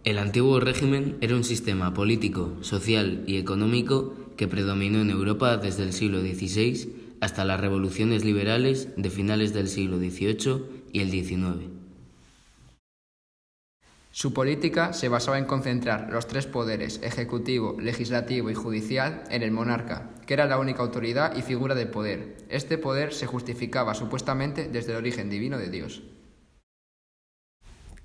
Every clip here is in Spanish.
El antiguo régimen era un sistema político, social y económico que predominó en Europa desde el siglo XVI hasta las revoluciones liberales de finales del siglo XVIII y el XIX. Su política se basaba en concentrar los tres poderes, ejecutivo, legislativo y judicial, en el monarca, que era la única autoridad y figura del poder. Este poder se justificaba supuestamente desde el origen divino de Dios.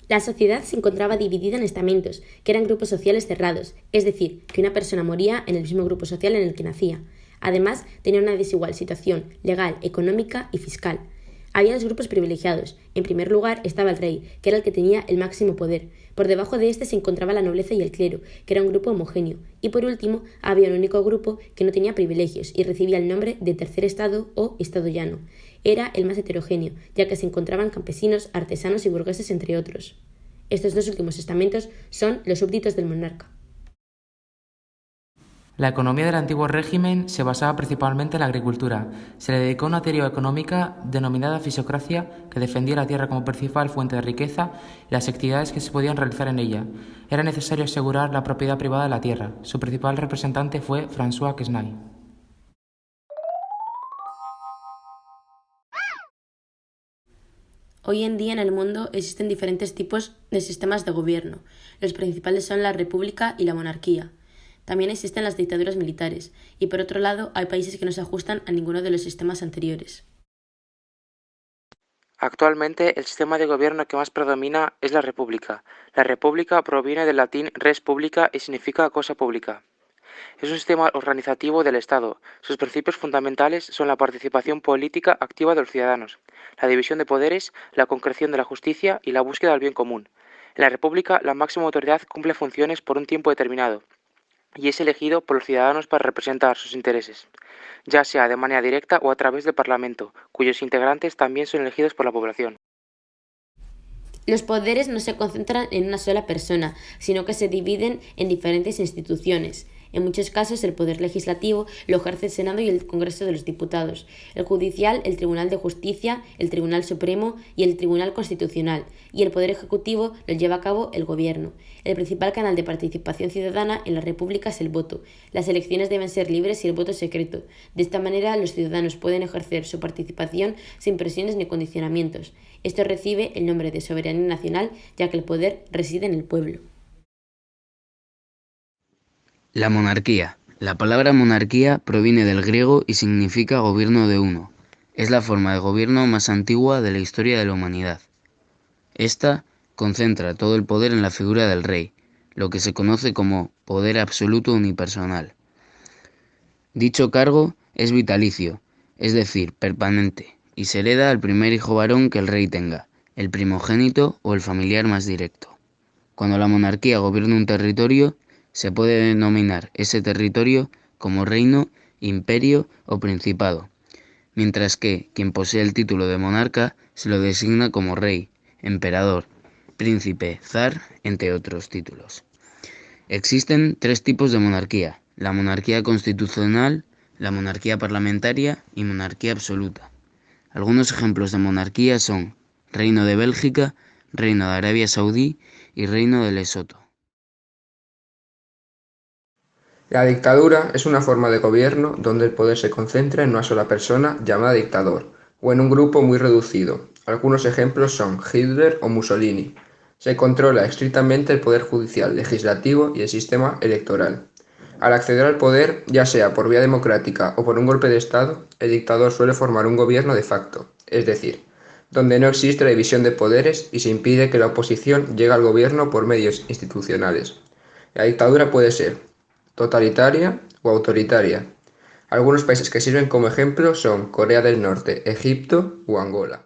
La sociedad se encontraba dividida en estamentos, que eran grupos sociales cerrados, es decir, que una persona moría en el mismo grupo social en el que nacía. Además, tenía una desigual situación legal, económica y fiscal. Había dos grupos privilegiados. En primer lugar estaba el rey, que era el que tenía el máximo poder. Por debajo de este se encontraba la nobleza y el clero, que era un grupo homogéneo. Y por último, había un único grupo que no tenía privilegios y recibía el nombre de tercer estado o estado llano. Era el más heterogéneo, ya que se encontraban campesinos, artesanos y burgueses, entre otros. Estos dos últimos estamentos son los súbditos del monarca. La economía del antiguo régimen se basaba principalmente en la agricultura. Se le dedicó una teoría económica denominada fisiocracia que defendía la tierra como principal fuente de riqueza y las actividades que se podían realizar en ella. Era necesario asegurar la propiedad privada de la tierra. Su principal representante fue François Quesnay. Hoy en día en el mundo existen diferentes tipos de sistemas de gobierno. Los principales son la república y la monarquía. También existen las dictaduras militares, y por otro lado hay países que no se ajustan a ninguno de los sistemas anteriores. Actualmente, el sistema de gobierno que más predomina es la república. La república proviene del latín res publica y significa cosa pública. Es un sistema organizativo del Estado. Sus principios fundamentales son la participación política activa de los ciudadanos, la división de poderes, la concreción de la justicia y la búsqueda del bien común. En la República, la máxima autoridad cumple funciones por un tiempo determinado y es elegido por los ciudadanos para representar sus intereses, ya sea de manera directa o a través del Parlamento, cuyos integrantes también son elegidos por la población. Los poderes no se concentran en una sola persona, sino que se dividen en diferentes instituciones. En muchos casos, el poder legislativo lo ejerce el Senado y el Congreso de los Diputados, el judicial, el Tribunal de Justicia, el Tribunal Supremo y el Tribunal Constitucional, y el poder ejecutivo lo lleva a cabo el Gobierno. El principal canal de participación ciudadana en la República es el voto. Las elecciones deben ser libres y el voto secreto. De esta manera, los ciudadanos pueden ejercer su participación sin presiones ni condicionamientos. Esto recibe el nombre de soberanía nacional, ya que el poder reside en el pueblo. La monarquía. La palabra monarquía proviene del griego y significa gobierno de uno. Es la forma de gobierno más antigua de la historia de la humanidad. Esta concentra todo el poder en la figura del rey, lo que se conoce como poder absoluto unipersonal. Dicho cargo es vitalicio, es decir, permanente, y se hereda al primer hijo varón que el rey tenga, el primogénito o el familiar más directo. Cuando la monarquía gobierna un territorio, se puede denominar ese territorio como reino, imperio o principado, mientras que quien posee el título de monarca se lo designa como rey, emperador, príncipe, zar, entre otros títulos. Existen tres tipos de monarquía: la monarquía constitucional, la monarquía parlamentaria y monarquía absoluta. Algunos ejemplos de monarquía son Reino de Bélgica, Reino de Arabia Saudí y Reino de Lesoto. La dictadura es una forma de gobierno donde el poder se concentra en una sola persona llamada dictador, o en un grupo muy reducido. Algunos ejemplos son Hitler o Mussolini. Se controla estrictamente el poder judicial, legislativo y el sistema electoral. Al acceder al poder, ya sea por vía democrática o por un golpe de Estado, el dictador suele formar un gobierno de facto, es decir, donde no existe la división de poderes y se impide que la oposición llegue al gobierno por medios institucionales. La dictadura puede ser totalitaria o autoritaria. Algunos países que sirven como ejemplo son Corea del Norte, Egipto o Angola.